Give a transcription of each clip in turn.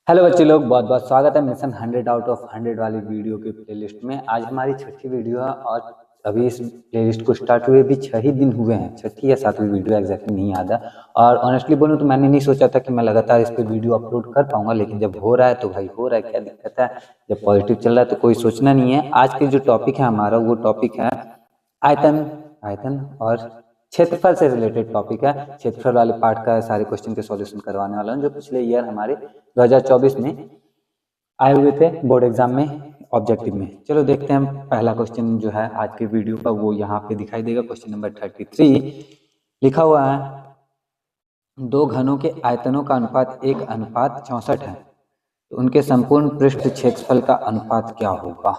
Hello बच्चे लोग, बहुत बहुत स्वागत है मिशन 100 आउट ऑफ 100 वाली वीडियो के प्लेलिस्ट में। आज हमारी छठी वीडियो है और अभी इस प्लेलिस्ट को स्टार्ट हुए भी 6 ही दिन हुए हैं। छठी या सातवीं वीडियो एग्जैक्टली नहीं याद है। और ऑनेस्टली बोलूँ तो मैंने नहीं सोचा था कि मैं लगातार इस पर वीडियो अपलोड कर पाऊंगा, लेकिन जब हो रहा है तो भाई हो रहा है, क्या दिक्कत है। जब पॉजिटिव चल रहा है तो कोई सोचना नहीं है। आज के जो टॉपिक है हमारा, वो टॉपिक है आयतन। आयतन और क्षेत्रफल से रिलेटेड टॉपिक है। क्षेत्रफल वाले पार्ट का सारे क्वेश्चन के सॉल्यूशन करवाने वाला हूँ, जो पिछले ईयर हमारे 2024 में आए हुए थे बोर्ड एग्जाम में ऑब्जेक्टिव में। चलो देखते हैं पहला क्वेश्चन जो है आज के वीडियो का, वो यहाँ पे दिखाई देगा। क्वेश्चन नंबर 33 लिखा हुआ है, दो घनों के आयतनों का अनुपात 1:64 है, तो उनके संपूर्ण पृष्ठ क्षेत्रफल का अनुपात क्या होगा।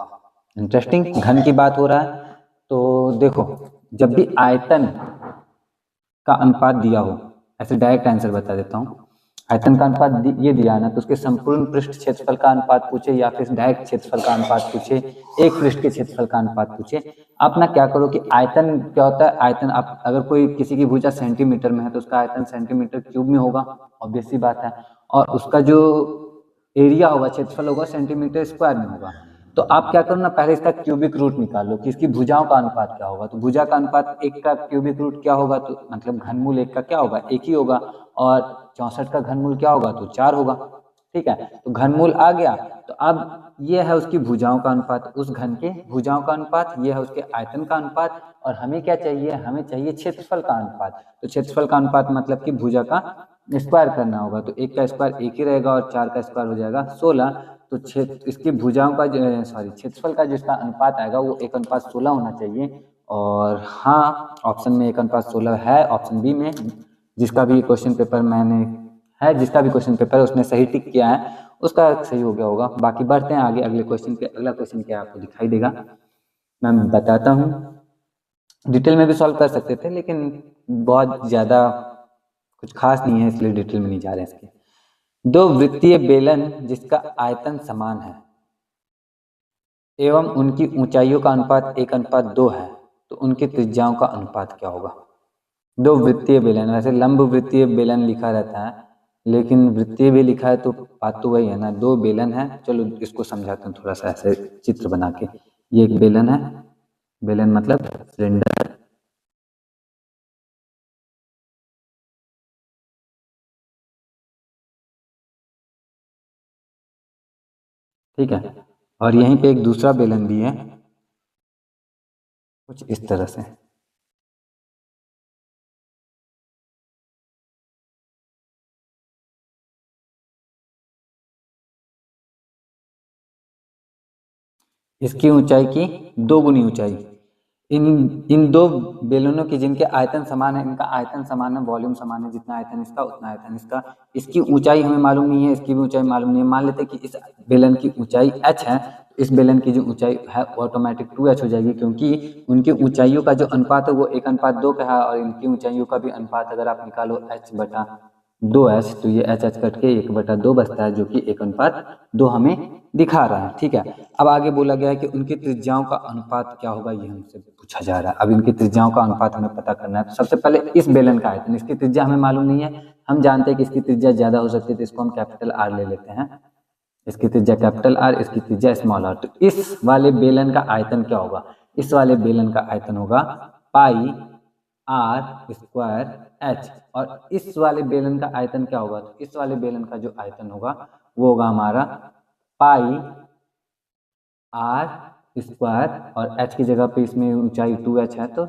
इंटरेस्टिंग, घन की बात हो रहा है। तो देखो, जब भी आयतन का अनुपात दिया हो, ऐसे डायरेक्ट आंसर बता देता हूँ। आयतन का अनुपात ये दिया है ना, तो उसके संपूर्ण पृष्ठ क्षेत्रफल का अनुपात पूछे या फिर डायरेक्ट क्षेत्रफल का अनुपात पूछे, एक पृष्ठ के क्षेत्रफल का अनुपात पूछे, आप ना क्या करो कि आयतन क्या होता है। आयतन, आप अगर कोई किसी की भुजा सेंटीमीटर में है तो उसका आयतन सेंटीमीटर क्यूब में होगा, ऑब्वियस सी बात है। और उसका जो एरिया होगा, क्षेत्रफल होगा, सेंटीमीटर स्क्वायर में होगा। तो आप क्या करो ना, पहले इसका क्यूबिक रूट निकालो कि इसकी भुजाओं का अनुपात क्या होगा। तो भुजा का अनुपात 1 का क्यूबिक रूट क्या होगा, तो मतलब घनमूल 1 का क्या होगा, 1 ही होगा। और 64 का घनमूल क्या होगा, तो 4 होगा। ठीक है, तो घनमूल आ गया। तो अब ये है उसकी भुजाओं का अनुपात, उस घन के भुजाओं का अनुपात, ये है उसके आयतन का अनुपात। और हमें क्या चाहिए, हमें चाहिए क्षेत्रफल का अनुपात। तो क्षेत्रफल का अनुपात मतलब कि भुजा का स्क्वायर करना होगा। तो 1 का स्क्वायर 1 ही रहेगा और 4 का स्क्वायर हो जाएगा 16। तो इसकी भुजाओं का क्षेत्रफल का जो इसका अनुपात आएगा वो 1:16 होना चाहिए। और हाँ, ऑप्शन में 1:16 है, ऑप्शन बी में। जिसका भी क्वेश्चन पेपर मैंने है, जिसका भी क्वेश्चन पेपर है उसने सही टिक किया है, उसका सही हो गया होगा। बाकी बढ़ते हैं आगे अगले क्वेश्चन पे। अगला क्वेश्चन क्या आपको दिखाई देगा, मैं बताता हूँ। डिटेल में भी सॉल्व कर सकते थे, लेकिन बहुत ज़्यादा कुछ खास नहीं है, इसलिए डिटेल में नहीं जा रहे हैं इसके। दो वृत्तीय बेलन जिसका आयतन समान है एवं उनकी ऊंचाइयों का अनुपात 1:2 है, तो उनकी त्रिज्याओं का अनुपात क्या होगा। दो वृत्तीय बेलन, वैसे लंब वृत्तीय बेलन लिखा रहता है, लेकिन वृत्तीय भी लिखा है तो बात तो वही है ना। दो बेलन है, चलो इसको समझाता हूँ थोड़ा सा ऐसे चित्र बना के। ये एक बेलन है, बेलन मतलब सिलेंडर। ठीक है, और यहीं पे एक दूसरा बेलन भी है, कुछ इस तरह से। इसकी ऊंचाई की 2 गुनी ऊंचाई। इन इन दो बेलूनों की जिनके आयतन समान है, इनका आयतन समान है, वॉल्यूम समान है, जितना आयतन इसका उतना आयतन इसका। इसकी ऊंचाई हमें मालूम नहीं है, इसकी भी ऊंचाई मालूम नहीं है। मान लेते हैं कि इस बेलन की ऊंचाई h है, तो इस बेलन की जो ऊंचाई है ऑटोमेटिक 2h हो जाएगी, क्योंकि उनकी ऊंचाइयों का जो अनुपात है वो 1:2 का है। और इनकी ऊंचाइयों का भी अनुपात अगर आप निकालो h/2h, तो ये h कट के 1/2 बचता है, जो कि 1:2 हमें दिखा रहा है। ठीक है, अब आगे बोला गया है कि उनकी त्रिज्याओं का अनुपात क्या होगा, ये हमसे पूछा जा रहा है। अब इनकी त्रिज्याओं का अनुपात हमें पता करना है। तो सबसे पहले इस बेलन का आयतन, इसकी त्रिज्या हमें मालूम नहीं है। हम जानते हैं कि इसकी त्रिज्या ज्यादा हो सकती है, तो इसको हम कैपिटल आर ले लेते हैं। इसकी त्रिज्या कैपिटल आर, इसकी त्रिज्या स्मॉल आर। तो इस वाले बेलन का आयतन क्या होगा, इस वाले बेलन का आयतन होगा पाई आर स्क्वायर एच। और इस वाले बेलन का आयतन क्या होगा, तो इस वाले बेलन का जो आयतन होगा वो होगा हमारा पाई आर स्क्वायर, और एच की जगह पे इसमें ऊंचाई 2h है तो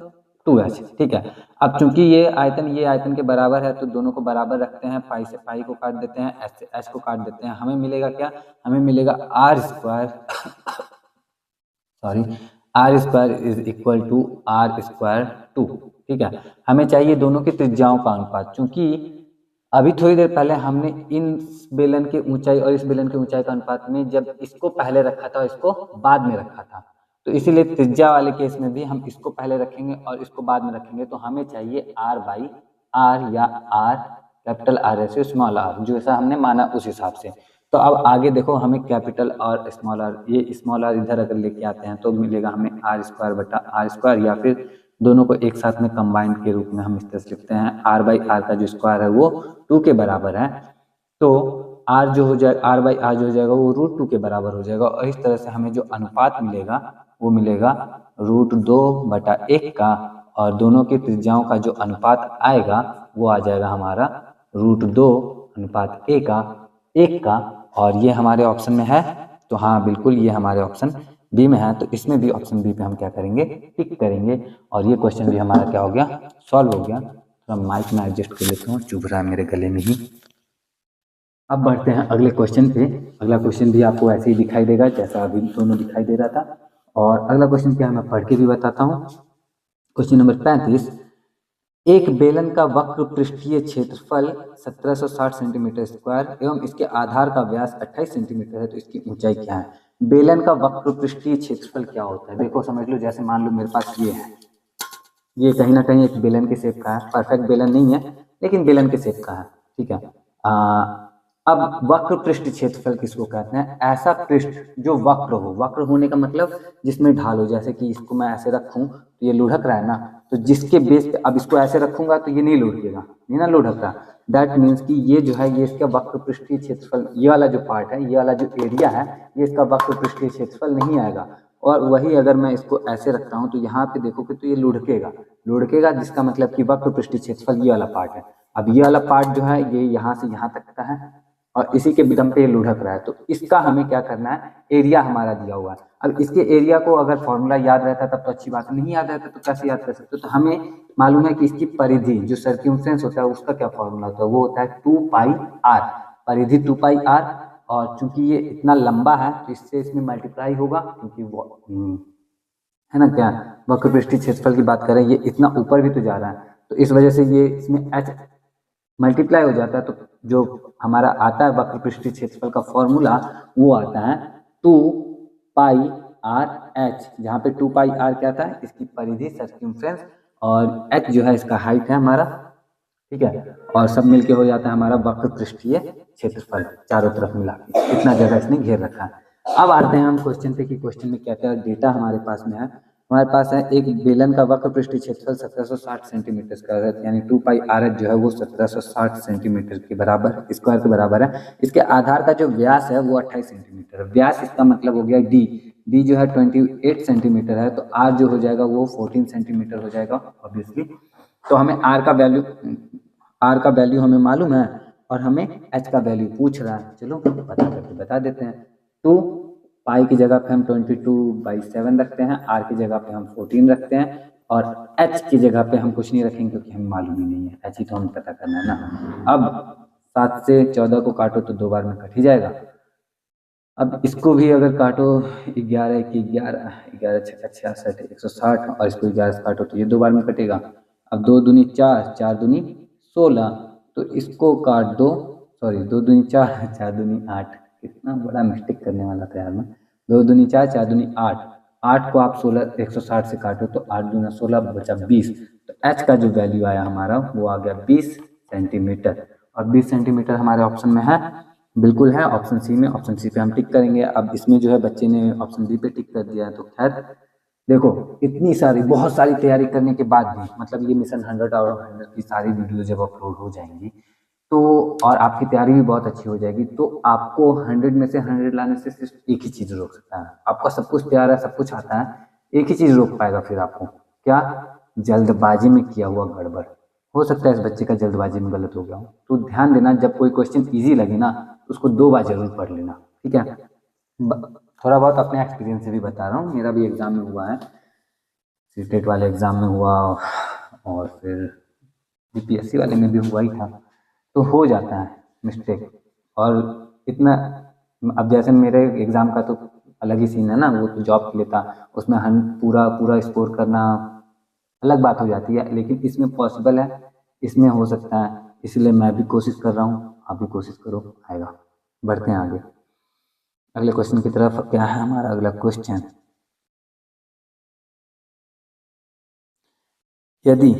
2h। ठीक है, अब चूंकि ये आयतन के बराबर है, तो दोनों को बराबर रखते हैं। पाई से पाई को काट देते हैं, एच से एच को काट देते हैं। हमें मिलेगा क्या, हमें मिलेगा R square sorry R square is equal to R square 2। ठीक है, हमें चाहिए दोनों की त्रिज्याओं का अनुपात। चूंकि अभी थोड़ी देर पहले हमने इन बेलन की ऊंचाई और इस बेलन की ऊंचाई का अनुपात में जब इसको पहले रखा था और इसको बाद में रखा था, तो इसीलिए त्रिज्या वाले केस में भी हम इसको पहले रखेंगे और इसको बाद में रखेंगे। तो हमें चाहिए r/r या r capital R ratio small r, जो ऐसा हमने माना उस हिसाब से। तो अब आगे देखो, हमें कैपिटल और स्मॉल r, ये स्मॉल r इधर अगर लेके आते हैं तो मिलेगा हमें r² या फिर दोनों को एक साथ में कंबाइंड के रूप में हम इस तरह से लिखते हैं। r/r का जो स्क्वायर है वो 2 के बराबर है। तो आर जो हो जाए आर बाई आर जो हो जाएगा वो √2 के बराबर हो जाएगा। और इस तरह से हमें जो अनुपात मिलेगा वो मिलेगा √2/1 का, और दोनों की त्रिज्याओं का जो अनुपात आएगा वो आ जाएगा हमारा √2:1 का। और ये हमारे ऑप्शन में है, तो हाँ बिल्कुल ये हमारे ऑप्शन बी में है। तो इसमें भी ऑप्शन बी पे हम क्या करेंगे, टिक करेंगे। और ये क्वेश्चन भी हमारा क्या हो गया, सॉल्व हो गया। थोड़ा माइक में एडजस्ट कर लेता हूँ, चुभ रहा है मेरे गले में ही। अब बढ़ते हैं अगले क्वेश्चन पे। अगला क्वेश्चन भी आपको ऐसे ही दिखाई देगा जैसा अभी दोनों दिखाई दे रहा था। और अगला क्वेश्चन क्या है मैं पढ़ के भी बताता हूँ। क्वेश्चन नंबर 35, एक बेलन का वक्र पृष्ठीय क्षेत्रफल 1760 सेंटीमीटर स्क्वायर एवं इसके आधार का व्यास 28 सेंटीमीटर है, तो इसकी ऊंचाई क्या है। बेलन का वक्र पृष्ठीय क्षेत्रफल क्या होता है, देखो समझ लो। जैसे मान लो मेरे पास ये है, ये कहीं ना कहीं एक बेलन के शेप का है, परफेक्ट बेलन नहीं है लेकिन बेलन के शेप का है, ठीक है। अब वक्र पृष्ठ क्षेत्रफल किसको कहते हैं, ऐसा पृष्ठ जो वक्र हो। वक्र होने का मतलब जिसमें ढाल हो, जैसे कि इसको मैं ऐसे रखूं तो ये लुढ़क रहा है ना, तो जिसके बेस पे अब इसको ऐसे रखूंगा तो ये नहीं लुढ़केगा, नहीं ना लुढ़क रहा। दैट मीन्स कि ये जो है ये इसका वक्र पृष्ठीय क्षेत्रफल, ये वाला जो पार्ट है, ये वाला जो एरिया है, ये इसका वक्र पृष्ठीय क्षेत्रफल नहीं आएगा। और वही अगर मैं इसको ऐसे रखता हूँ तो यहाँ पे देखोगे तो ये लुढ़केगा, जिसका मतलब कि वक्र पृष्ठीय क्षेत्रफल ये वाला पार्ट है। अब ये वाला पार्ट जो है ये यहाँ से यहाँ तक का है और इसी के दम पे ये लुढ़क रहा है, तो इसका हमें क्या करना है, एरिया हमारा दिया हुआ है। अब इसके एरिया को अगर फॉर्मूला याद रहता तब तो अच्छी बात, नहीं याद रहता तो कैसे याद कर सकते हो। तो हमें मालूम है कि इसकी परिधि जो सर्क्यूम्फ्रेंस होता है उसका क्या फॉर्मूला होता है, वो होता है 2πr, परिधि 2πr। और चूंकि ये इतना लंबा है तो इससे इसमें मल्टीप्लाई होगा, क्योंकि वो है ना क्या, वक्र पृष्ठीय क्षेत्रफल की बात करें, ये इतना ऊपर भी तो जा रहा है, तो इस वजह से ये इसमें h मल्टीप्लाई हो जाता है। तो जो हमारा आता है वक्र पृष्ठीय क्षेत्रफल का फॉर्मूला वो आता है 2πrh, जहाँ पे 2πr क्या था, इसकी परिधि सर्कम्फ्रेंस, और h जो है इसका हाइट है हमारा, ठीक है। और सब मिलके हो जाता है हमारा वक्र पृष्ठीय क्षेत्रफल, चारों तरफ मिला के इतना जगह इसने घेर रखा है। अब आते हैं हम क्वेश्चन पे कि क्वेश्चन में क्या क्या डेटा हमारे पास में है। हमारे पास है एक बेलन का वक्र पृष्ठीय क्षेत्रफल 1760 सेंटीमीटर का है, यानी 2πrh जो है वो 1760 सेंटीमीटर के बराबर, स्क्वायर के बराबर है। इसके आधार का जो व्यास है वो 28 सेंटीमीटर है। व्यास इसका मतलब हो गया डी जो है 28 सेंटीमीटर है, तो आर जो हो जाएगा वो 14 सेंटीमीटर हो जाएगा ऑब्वियसली। तो हमें आर का वैल्यू हमें मालूम है और हमें एच का वैल्यू पूछ रहा है। चलो पता करके बता देते हैं। तो पाई की जगह पे हम 22/7 रखते हैं, आर की जगह पे हम 14 रखते हैं, और एच की जगह पे हम कुछ नहीं रखेंगे क्योंकि हमें मालूम ही नहीं है, एच ही तो हमें पता करना है ना। अब 7 से 14 को काटो तो 2 बार में कट ही जाएगा। अब इसको भी अगर काटो 11 की 11, 11 छक्का 66, 160, और इसको 11 से काटो तो ये 2 बार में कटेगा। अब 2 दूनी 4, 4 दूनी 16, तो इसको काट दो, सॉरी 2 दूनी 4, 4 दूनी 8, कितना बड़ा मिस्टेक करने वाला था यार मैं। 2 दूनी 4, 4 दूनी 8, 8 को आप 160 से काटो तो 8 दूना 16 बचा 20। तो एच का जो वैल्यू आया हमारा वो आ गया 20 सेंटीमीटर, और 20 सेंटीमीटर हमारे ऑप्शन में है, बिल्कुल है ऑप्शन सी में। ऑप्शन सी पे हम टिक करेंगे। अब इसमें जो है बच्चे ने ऑप्शन डी पे टिक कर दिया है, तो खैर देखो इतनी सारी बहुत सारी तैयारी करने के बाद भी, मतलब ये मिशन 100 की सारी वीडियो जब अपलोड हो जाएंगी तो, और आपकी तैयारी भी बहुत अच्छी हो जाएगी, तो आपको 100 में से 100 लाने से सिर्फ एक ही चीज़ रोक सकता है। आपका सब कुछ तैयार है, सब कुछ आता है, एक ही चीज़ रोक पाएगा फिर आपको, क्या, जल्दबाजी में किया हुआ गड़बड़। हो सकता है इस बच्चे का जल्दबाजी में गलत हो गया हो, तो ध्यान देना जब कोई क्वेश्चन ईजी लगे ना तो उसको 2 बार जरूर पढ़ लेना, ठीक है। थोड़ा बहुत अपने एक्सपीरियंस से भी बता रहा हूँ, मेरा भी एग्जाम में हुआ है, सीटेट वाले एग्जाम में हुआ और फिर बीपीएससी वाले में भी हुआ ही था, तो हो जाता है मिस्टेक। और इतना, अब जैसे मेरे एग्ज़ाम का तो अलग ही सीन है ना, वो तो जॉब के लिए था, उसमें हम पूरा स्कोर करना अलग बात हो जाती है, लेकिन इसमें पॉसिबल है, इसमें हो सकता है, इसलिए मैं भी कोशिश कर रहा हूँ, आप भी कोशिश करो, आएगा। बढ़ते हैं आगे अगले क्वेश्चन की तरफ। क्या है हमारा अगला क्वेश्चन, यदि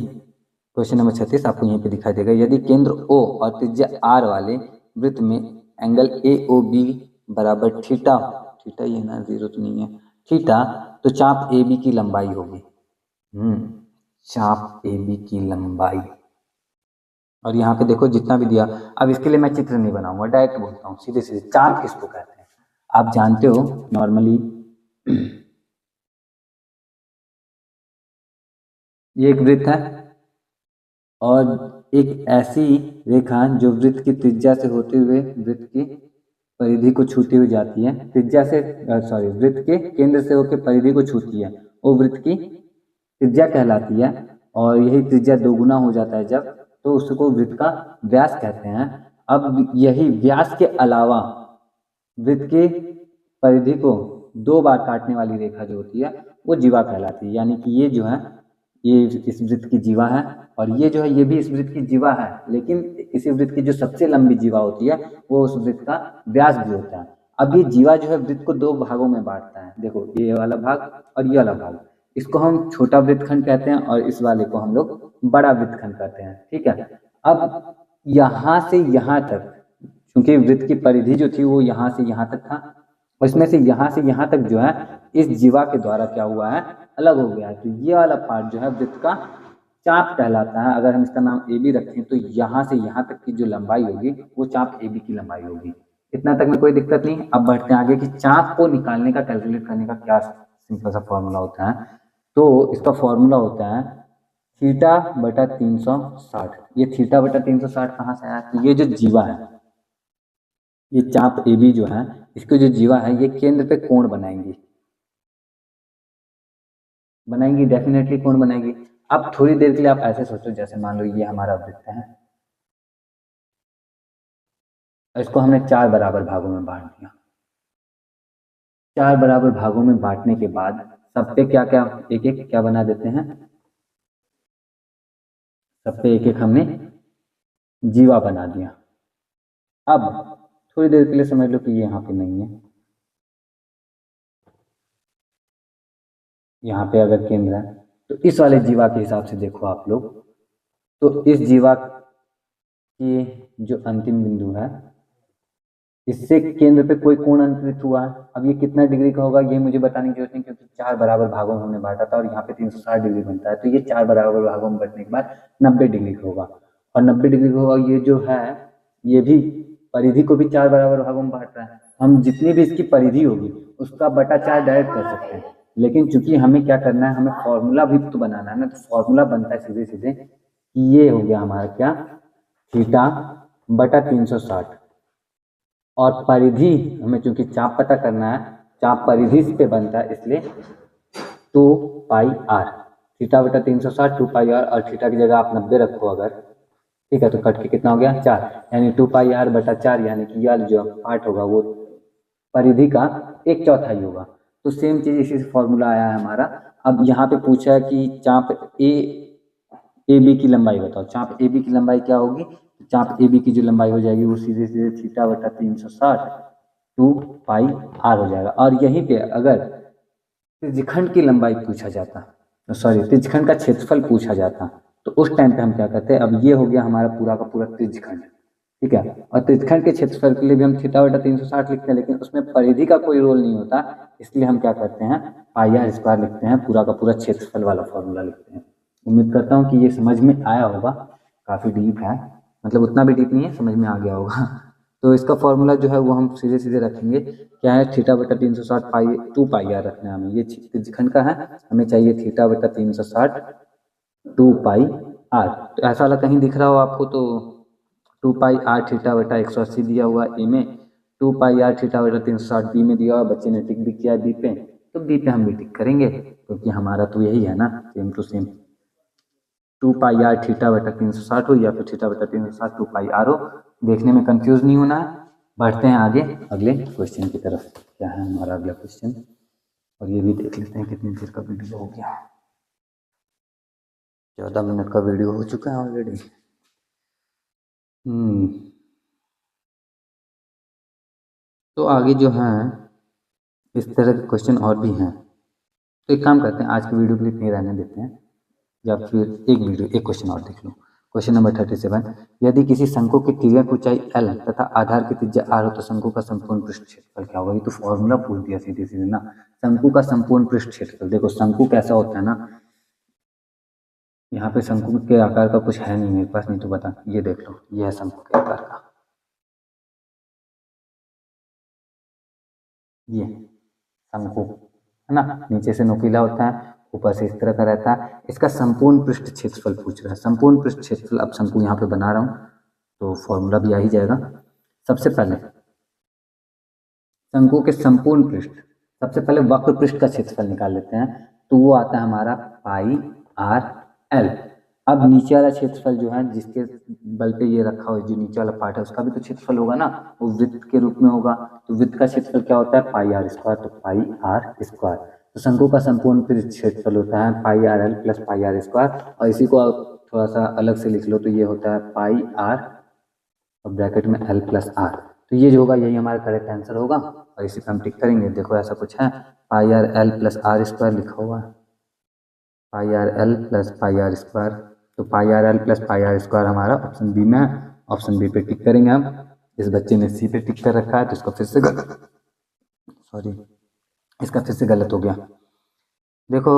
क्वेश्चन नंबर 36 आपको यहीं पे दिखाई देगा, यदि केंद्र O और त्रिज्या R वाले वृत्त में एंगल AOB बराबर थीटा, थीटा ये ना, 0 तो नहीं है, थीटा, तो चाप AB की लंबाई होगी, चाप AB की लंबाई, और यहाँ पे देखो जितना भी दिया। अब इसके लिए मैं चित्र नहीं बनाऊंगा, डायरेक्ट बोलता हूँ सीधे सीधे, चाप किसको कहते हैं आप जानते हो नॉर्मली। ये एक वृत्त है और एक ऐसी रेखा जो वृत्त की त्रिज्या से होते हुए वृत्त की परिधि को छूती हुई जाती है, त्रिज्या से सॉरी वृत्त के केंद्र से होकर परिधि को छूती है, वो वृत्त की त्रिज्या कहलाती है। और यही त्रिज्या दोगुना हो जाता है जब, तो उसको वृत्त का व्यास कहते हैं। अब यही व्यास के अलावा वृत्त की परिधि को 2 बार काटने वाली रेखा जो होती है वो जीवा कहलाती है। यानी कि ये जो है ये इस वृत्त की जीवा है, और ये जो है ये भी इस वृत्त की जीवा है, लेकिन इसी वृत्त की जो सबसे लंबी जीवा होती है वो उस वृत्त का व्यास भी होता है। अब ये जीवा जो है वृत्त को 2 भागों में बांटता है, देखो ये वाला भाग और ये वाला भाग। इसको हम छोटा वृत्तखंड कहते हैं और इस वाले को हम लोग बड़ा वृत्तखंड कहते हैं, ठीक है। अब यहाँ से यहाँ तक, क्योंकि वृत्त की परिधि जो थी वो यहाँ से यहाँ तक था, और इसमें से यहाँ तक जो है इस जीवा के द्वारा क्या हुआ है, अलग हो गया है। तो ये वाला पार्ट जो है वृत्त का चाप कहलाता है। अगर हम इसका नाम ए बी रखें तो यहाँ से यहाँ तक की जो लंबाई होगी वो चाप ए बी की लंबाई होगी। इतना तक में कोई दिक्कत नहीं। अब बढ़ते हैं आगे कि चाप को निकालने का, कैलकुलेट करने का क्या सिंपल सा फॉर्मूला होता है। तो इसका फॉर्मूला होता है थीटा बटा 360। ये थीटा बटा 360 कहाँ से आया, तो ये जो जीवा है, ये चाप ए बी जो है, इसको जो जीवा है ये केंद्र पे कोण बनाएंगी, डेफिनेटली कोण बनाएगी। अब थोड़ी देर के लिए आप ऐसे सोचो जैसे मान लो ये हमारा वृत्त है, इसको हमने 4 बराबर भागों में बांट दिया। 4 बराबर भागों में बांटने के बाद सब पे क्या क्या एक एक क्या बना देते हैं, सब पे एक एक हमने जीवा बना दिया। अब थोड़ी देर के लिए समझ लो कि ये यहाँ पे नहीं है, यहाँ पे अगर केंद्र है तो इस वाले जीवा के हिसाब से देखो आप लोग, तो इस जीवा की जो अंतिम बिंदु है इससे केंद्र पे कोई कोण अंतरित हुआ है। अब ये कितना डिग्री का होगा ये मुझे बताने की जरूरत नहीं, क्योंकि 4 बराबर भागों में हमने बांटा था और यहाँ पे 360 डिग्री बनता है, तो ये 4 बराबर भागों में बंटने के बाद 90 डिग्री का होगा। और 90 डिग्री का होगा, ये जो है ये भी परिधि को भी 4 बराबर भागों में बांट रहा है। हम जितनी भी इसकी परिधि होगी उसका बटा 4 डायरेक्ट कर सकते हैं, लेकिन चूंकि हमें क्या करना है, हमें फॉर्मूला भी तो बनाना है ना। तो फॉर्मूला बनता है सीधे सीधे, ये हो गया हमारा क्या, थीटा बटा 360, और परिधि हमें चूंकि चाप पता करना है, चाप परिधि पे बनता है, इसलिए 2 पाई आर, थीटा बटा 360 2 पाई आर, और थीटा की जगह आप 90 रखो अगर, ठीक है, तो कट के कितना हो गया 4, यानी 2 पाई आर बटा 4, यानी कि यह जो पार्ट होगा वो परिधि का 1/4 होगा। तो सेम चीज इसी से फॉर्मूला आया है हमारा। अब यहाँ पे पूछा है कि चाप ए बी की लंबाई बताओ, चाप ए बी की लंबाई क्या होगी, चाप ए बी की जो लंबाई हो जाएगी वो सीधे सीधे थीटा बटा 360 2 पाई आर हो जाएगा। और यहीं पे अगर त्रिज्यखंड की लंबाई पूछा जाता, सॉरी त्रिज्यखंड का क्षेत्रफल पूछा जाता, तो उस टाइम पे हम क्या करते हैं, अब ये हो गया हमारा पूरा का पूरा त्रिज्यखंड, ठीक है। और त्रिज्यखंड के क्षेत्रफल के लिए भी हम थीटा बटा 360 लिखते हैं, लेकिन उसमें परिधि का कोई रोल नहीं होता, इसलिए हम क्या करते हैं पाई आर स्क्वायर लिखते हैं, पूरा का पूरा क्षेत्रफल वाला फॉर्मूला लिखते हैं। उम्मीद करता हूँ कि ये समझ में आया होगा, काफ़ी डीप है, मतलब उतना भी डीप नहीं है, समझ में आ गया होगा। तो इसका फॉर्मूला जो है वो हम सीधे सीधे रखेंगे, क्या है, थीटा बटा 360 पाई 2 पाई आर रखना है हमें, ये त्रिज्यखंड का है, हमें चाहिए थीटा बटा 360 2 पाई आर। तो ऐसा वाला कहीं दिख रहा हो आपको तो 2 पाई आर थीटा बटा 180 दिया हुआ ए में, 2 पाई आर थीटा बटा 360 बी में दिया हुआ, बच्चे ने टिक भी किया बी पे, तो बी पे हम भी टिक करेंगे, क्योंकि हमारा तो यही है ना, same to same. 2 pi R theta बटा 360 हो या फिर थीटा बटा 360 2 पाई आर हो, देखने में कंफ्यूज नहीं होना है। बढ़ते हैं आगे अगले क्वेश्चन की तरफ। क्या है हमारा अगला क्वेश्चन, और ये भी देख लेते हैं कितनी देर का वीडियो हो गया। 14 मिनट का वीडियो हो चुका है ऑलरेडी। तो आगे जो है इस तरह के क्वेश्चन और भी हैं, तो एक काम करते हैं आज की वीडियो के लिए इतने रहने देते हैं, या फिर एक क्वेश्चन और देख लो। क्वेश्चन नंबर 37, यदि किसी शंकु की तिर्यक ऊंचाई L तथा आधार की त्रिज्या R हो तो शंकु का संपूर्ण पृष्ठ क्षेत्रफल क्या होगा। ये तो फॉर्मूला पूछ दिया सीधे सीधे ना, शंकु का संपूर्ण पृष्ठ क्षेत्रफल। देखो शंकु कैसा होता है ना, यहाँ पे शंकु के आकार का कुछ है नहीं मेरे पास, नहीं तो बता, ये देख लो, ये है शंकु के आकार का, ये शंकु है ना, नीचे से नुकीला होता है, ऊपर से इस तरह का रहता है। इसका संपूर्ण पृष्ठ क्षेत्रफल पूछ रहा है, संपूर्ण पृष्ठ क्षेत्रफल। अब शंकु यहाँ पे बना रहा हूँ तो फॉर्मूला भी आ ही जाएगा। सबसे पहले शंकु के संपूर्ण पृष्ठ, सबसे पहले वक्र पृष्ठ का क्षेत्रफल निकाल लेते हैं, तो वो आता है हमारा पाई आर एल। अब नीचे वाला क्षेत्रफल जो है, जिसके बल पे ये रखा हुआ है, जो नीचे वाला पार्ट है, उसका भी तो क्षेत्रफल होगा ना, वो वृत्त के रूप में होगा। तो वृत्त का क्षेत्रफल क्या होता है, पाई आर स्क्वायर, तो पाई आर स्क्वायर। तो शंकु का संपूर्ण पृष्ठ क्षेत्रफल होता है pi R L plus pi R square. और इसी को आप थोड़ा सा अलग से लिख लो, तो ये होता है पाई आर और ब्रैकेट में एल प्लस आर। तो ये जो होगा यही हमारा करेक्ट आंसर होगा, और इसी पे हम टिक करेंगे। देखो ऐसा कुछ है, pi R L plus R square लिखा हुआ है, pi R L plus pi R square. तो pi R L plus pi R square हमारा ऑप्शन बी में है। ऑप्शन बी पे टिक करेंगे हम। इस बच्चे ने सी पे टिक कर रखा है, तो इसका फिर से गलत, सॉरी, इसका फिर से गलत हो गया। देखो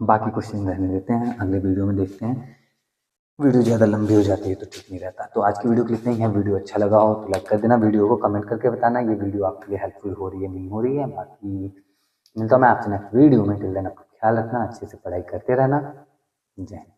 बाकी क्वेश्चन रहने देते हैं, अगले वीडियो में देखते हैं। वीडियो ज़्यादा लंबी हो जाती है तो ठीक नहीं रहता। तो आज की वीडियो के लिए इतना ही है। वीडियो अच्छा लगा हो तो लाइक कर देना, वीडियो को कमेंट करके बताना ये वीडियो आपके लिए हेल्पफुल हो रही है नहीं हो रही है। बाकी मिलता हूँ मैं आपसे नेक्स्ट वीडियो में। टिल देन अपना ख्याल रखना, अच्छे से पढ़ाई करते रहना। जय हिंद।